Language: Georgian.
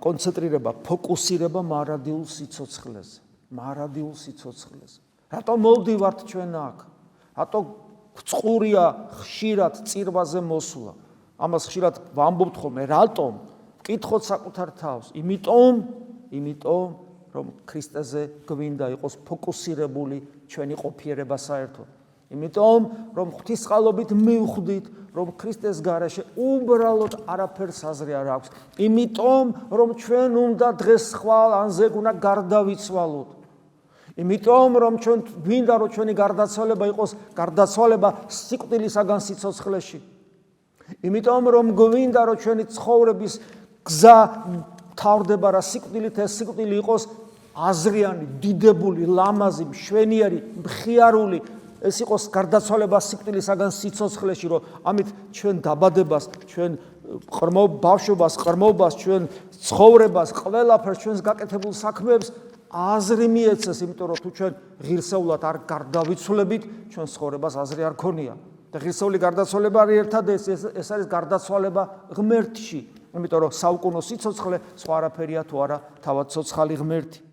კონცენტრირება, ფოკუსირება მარადიულ სიცოცხლეზე. რატომ მოვდივართ ჩვენ აქ? რატო წყურია ხშირად წირვაზე მოსვლა? ამას ხშირად ვამბობთ ხოლმე, რატომ? ვკითხოთ საკუთარ თავს. იმიტომ, რომ ქრისტეზე გვინდა იყოს ფოკუსირებული ჩვენი ყოფიერება საერთოდ. იმიტომ, რომ ღვთისყალობით მივხვდით, რომ ქრისტეს გარეშე უბრალოდ არაფერს აზრი არ აქვს. იმიტომ, რომ ჩვენ უნდა დღეს ხვალ ანზე უნდა გარდავიცვალოთ. იმიტომ, რომ ჩვენ გვინდა, რომ ჩვენი გარდაცვალება იყოს გარდაცვალება სიკვდილისაგან სიცოცხლეში. იმიტომ, რომ გვინდა, რომ ჩვენი ცხოვრების გზა თავდება რა სიკვდილით, ეს სიკვდილი იყოს აზრიანი, დიდებული, ლამაზი, მშვენიერი, მხიარული. ეს იყოს გარდაცვალება სიკვდილისაგან სიცოცხლეში, რომ ამით ჩვენ დაბადებას, ჩვენ ბავშვობას, ყრმობას, ჩვენ ცხოვრებას, ყველაფერს, ჩვენს გაკეთებულ საქმეებს აზრი მიეცეს, იმიტომ რომ თუ ჩვენ ღირსეულად არ გარდავიცვლებით, ჩვენ ცხოვრებას აზრი არ ქონია. და ღირსეული გარდაცვალება არის ერთადერთი, ეს არის გარდაცვალება ღმერთში. იმიტომ რომ საუკუნო სიცოცხლე სხვა არაფერია თუ არა თავად ცოცხალი ღმერთი.